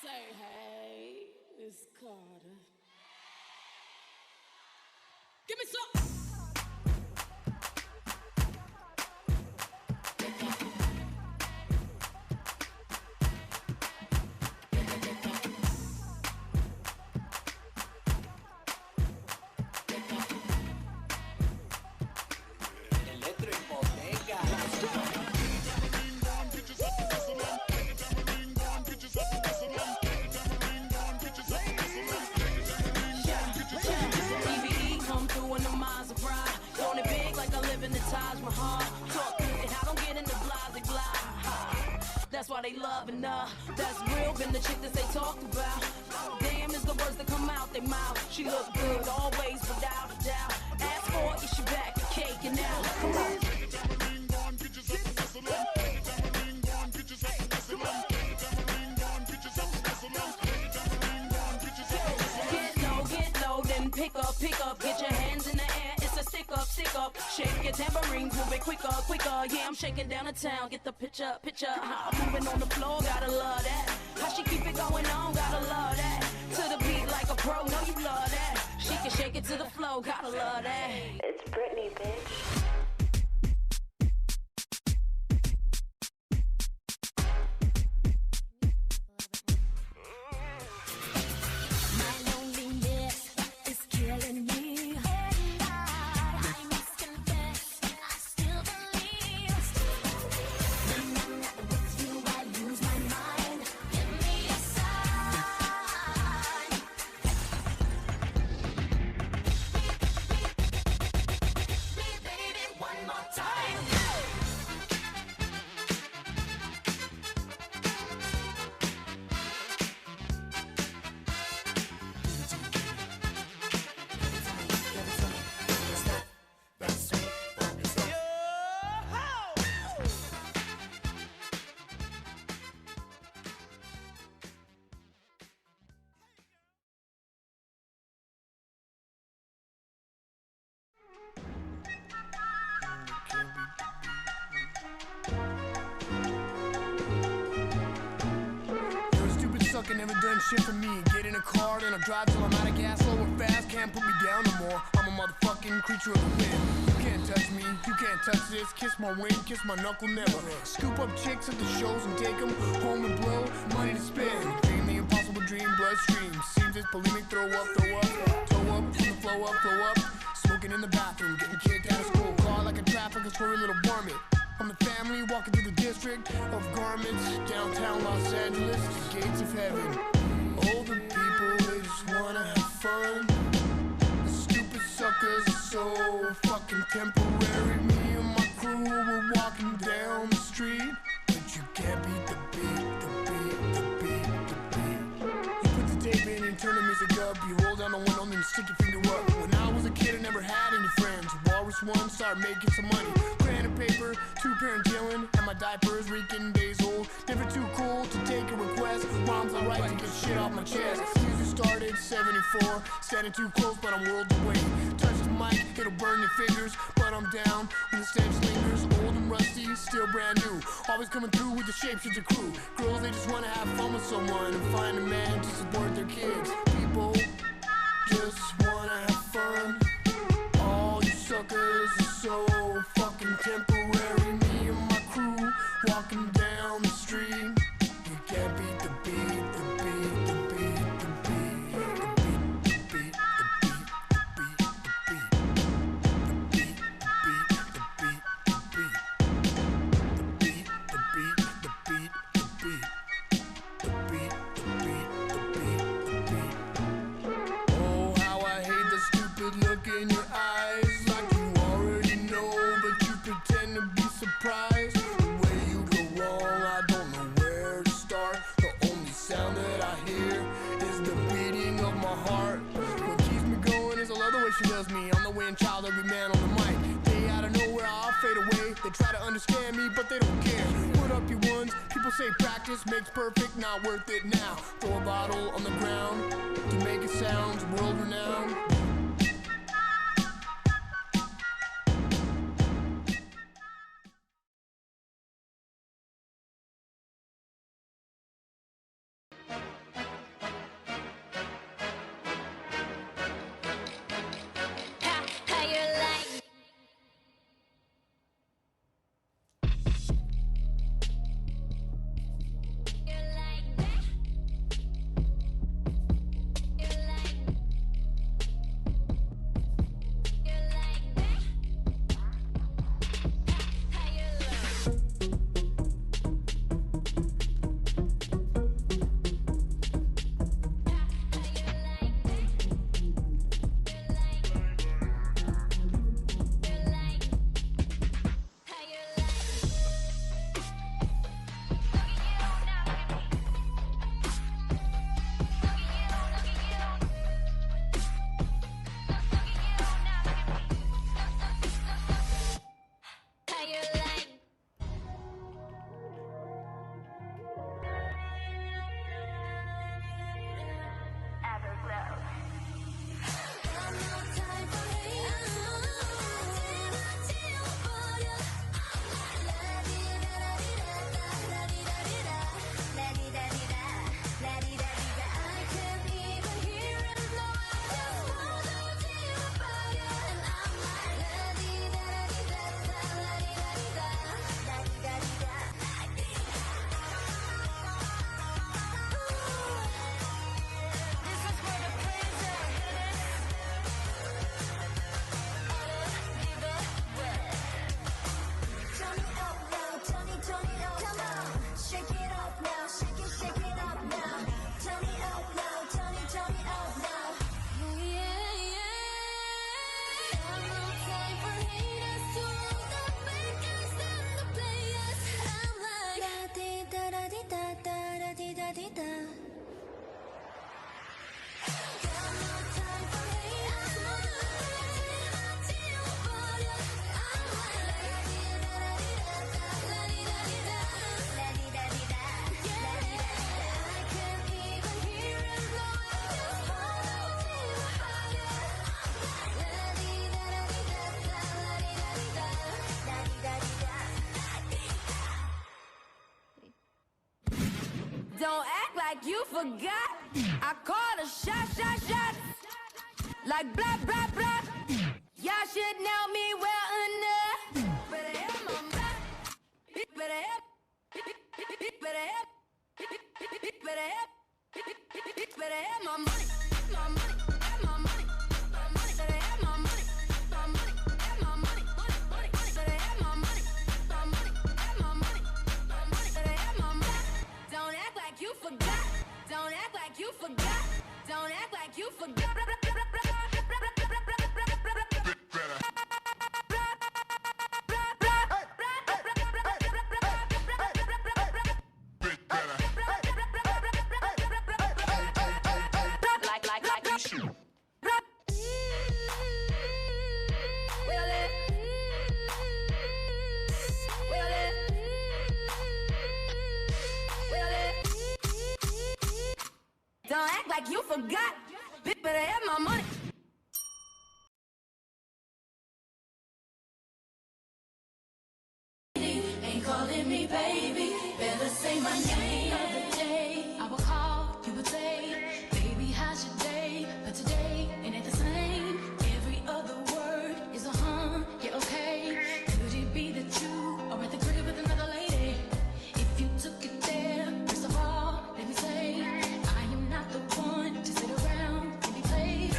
Say hey, it's Carter. Give me some. That's why they loving her. That's real, been the chick that they talked about. Damn is the words that come out their mouth. She look good always, without a doubt. Ask for it, is she back to caking out? Come on. Get low, then pick up, get your hands in the air. It's a stick up, shake your tambourines, move it quicker. Yeah, I'm shaking down the town, get the picture. How I'm moving on the floor, gotta love that. How she keep it going on, gotta love that. To the beat like a pro, know you love that. She can shake it to the flow, gotta love that. It's Britney, bitch. Sucker never done shit for me. Get in a car, then I drive till I'm out of gas, slow or fast. Can't put me down no more. I'm a motherfucking creature of the wind. You can't touch me, you can't touch this. Kiss my ring, kiss my knuckle, never. Scoop up chicks at the shows and take them home and blow money to spend. Dream the impossible dream, bloodstream. Seems it's bulimic, throw up. Toe up, on the flow up. Smoking in the bathroom, getting kicked out of school. Car like a traffic, a furry little varmint. I'm the family walking through the district of garments, downtown Los Angeles, the gates of heaven. All the people, they just wanna have fun. The stupid suckers are so fucking temporary. Me and my crew were walking down the street, but you can't beat the beat. You put the tape in and turn the music up. You roll down the window and then stick your finger up. When I was a kid, I never had any friends. Walrus one, started making some money. Paper, 2-parent dealing, and my diapers reeking days old. Never too cool to take a request. Mom's alright to get shit off my chest. Music started 74, standing too close, but I'm worlds away. Touch the mic, it'll burn your fingers, but I'm down when the stench lingers. Old and rusty, still brand new. Always coming through with the shapeshifter crew. Girls, they just wanna have fun with someone and find a man to support their kids. People just wanna have fun. All you suckers are so fucking temporary. Me and my crew walking down the street. You can't beat the beat. Oh, how I hate the stupid look in your eyes. Like you already know, but you pretend to be surprised. The way you go wrong, I don't know where to start. The only sound that I hear is the beating of my heart. What keeps me going is I love the way she loves me. I'm the wind child, every man on the mic. Day out of nowhere, I'll fade away. They try to understand me, but they don't care. Put up your ones, people say practice makes perfect, not worth it now. Throw a bottle on the ground to make it sound world renowned. Don't act like you forgot. I called a shot. Like blah, blah, blah. Y'all should know me well enough. Better have my back. Better have. Better have. Better have. Better have my money. My money. My money. My money. Better have my money. My money. Have my money. Money. Better have my money. My money. Have my money. My money. Better have my money. Don't act like you forgot. Don't act like you forgot. Don't act like you forgot. Don't act like you forgot. Bitch, better have my money. Ain't calling me baby. Better say my name. The other day, I would call, you would say, baby, how's your day? But today, ain't it the same? Every other word is a yeah, okay. Could it be that you are at the crib with another lady? If you took it there, first of all, let me say, I am not the one to sit around and be played.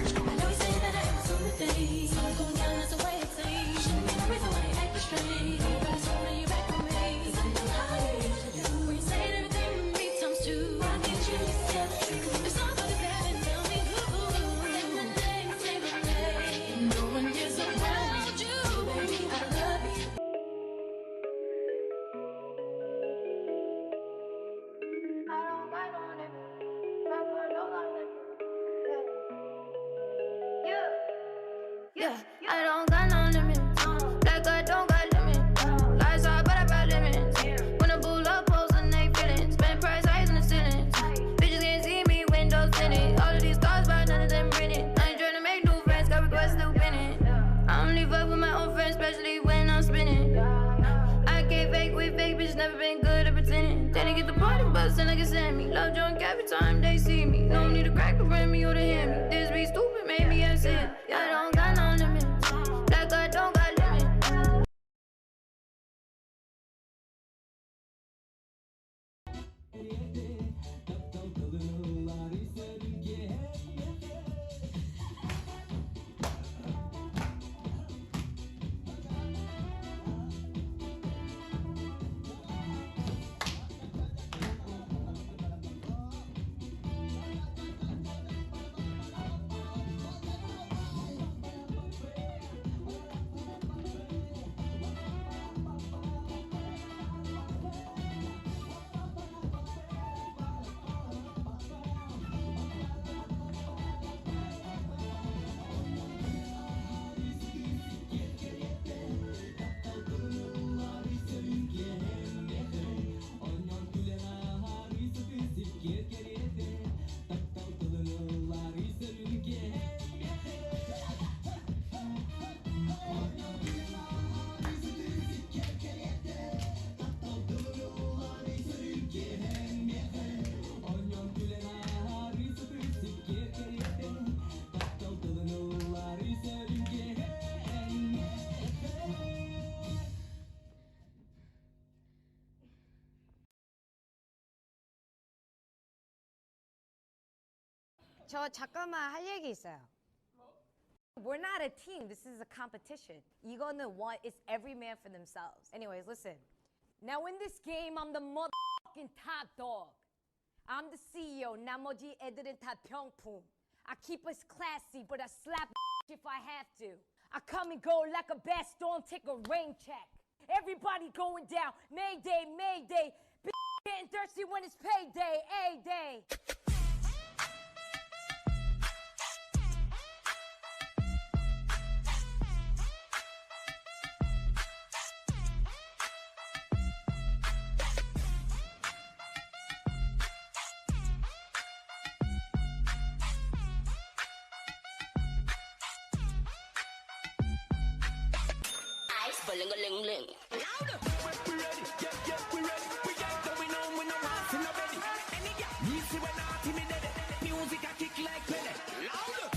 I know you say that I am so many things. So going down, that's the way it seems. Shouldn't be no reason why you acting strange. But it's holding you back from me. 'Cause I know how you usually do. When you say everything to me times two, I need you to tell the truth. It's not what it's happening, tell me who. Take my name, take my name. No one is around you, baby, I love you. I don't got no limit. I got no limit. Yeah, I don't got no limits. Like I don't got limits. Lies are, but I got limits. When I pull up, post and they feelings. Spend price higher than the ceilings. Bitches can't see me, windows tinted. All of these cars, but none of them printed. I ain't trying to make new friends, got requests still pinning. I only fuck with my own friends, especially when I'm spinning. I can't fake with fake bitches, never been good at pretending. Then they get the party bustin' like it's me. Love drunk every time they see me. No need to crack to brand me or to hear me. This be stupid, made me upset. Yeah, I don't got no limits. Like I don't got limits. 저 잠깐만 할 얘기 있어요. We're not a team. This is a competition. 이거는 one is every man for themselves. Anyways, listen. Now in this game, I'm the motherfucking top dog. I'm the CEO. 나머지 애들은 다 병풍. I keep us classy, but I slap if I have to. I come and go like a bad storm, take a rain check. Everybody going down. Mayday, mayday. Getting thirsty when it's payday, A-day. ling-a-ling-ling. Louder. We ready, yeah, we ready. We ain't going on, we no want to nobody. Any girl, me see when I intimidated. Music I kick like Pele. Louder.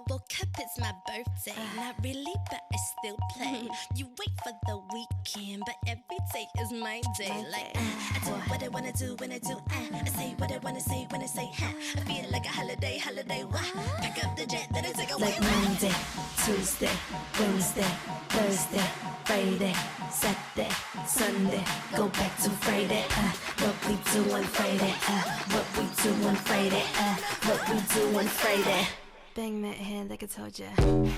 Woke up, it's my birthday. Not really, but I still play. You wait for the weekend, but every day is my day. Like, I do what I wanna do when I do. I say what I wanna say when I say. I feel like a holiday. Wah. Pack up the jet, then I take away. Like Monday, Tuesday, Wednesday, Thursday, Friday, Saturday, Sunday. Go back to Friday. What we do on Friday. What we do on Friday. What we do on Friday. Bang that head like I told ya. Bang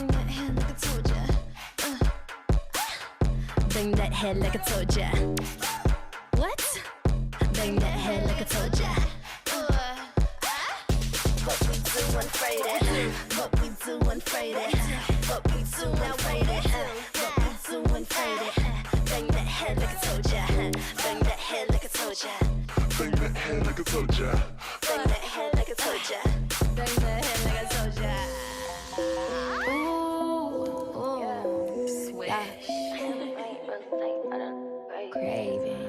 that head like I told ya. Bang that head like I told ya. What? Bang that head like I told ya. What we do on Friday. What we do on Friday. What we do on Friday. What we do on Friday. Bang that head like I told ya. Bang that head like I told ya. Bang that head like I told ya. Bang that head like I told ya. Bang that head like I told ya. Ooh, swish. Craving.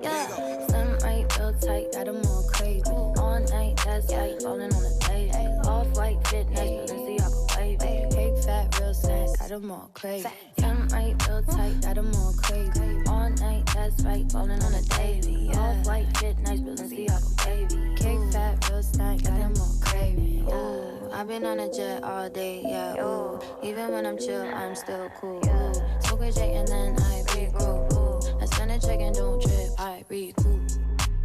Yeah, some right real tight, got them all craving. All night, that's right, falling on the table. Off-white fit, nice, Balenciaga wavy. Cake fat, real snack, got them all craving. Some right real tight, got them all craving. All night, that's right, falling on the daily. Off-white fit, nice, Balenciaga wavy. Cake fat, real snack, got them all craving. Ooh, I've been on a jet all day, yeah. Ooh, even when I'm chill, I'm still cool. Ooh, smoke a J and then I regroup. Ooh, I spend a check and don't trip, I recoup.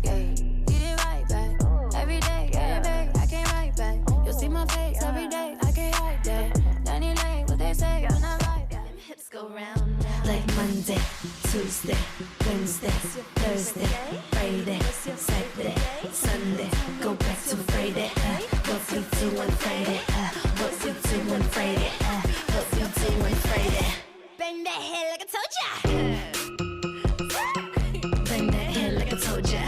Yeah, get it right back. Every day, I can't write back. You'll see my face every day, I can't hide that. Danny Lane, what they say when I write back. Hips go round now. Like Monday, Tuesday, Wednesday, Thursday, Friday, Saturday, Sunday. Go back to Friday. What we do on Friday. What we do on Friday. What we do on Friday. Bang that head like I told ya. Bang that head like I told ya.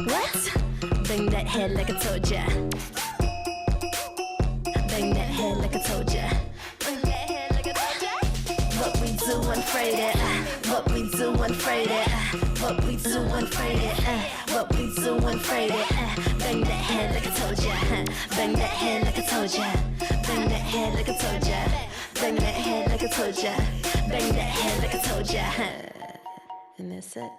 What? Bang that head like I told ya. Bang that head like I told ya. Bang that head like I told ya. What we do on Friday. What we do on Friday. What we do on Friday. What we do on Friday. Bang that head like I told ya. Bang that head like I told ya. Bang that head like I told ya. Bang that head like I told ya. Bang that head like I told ya. And that's it.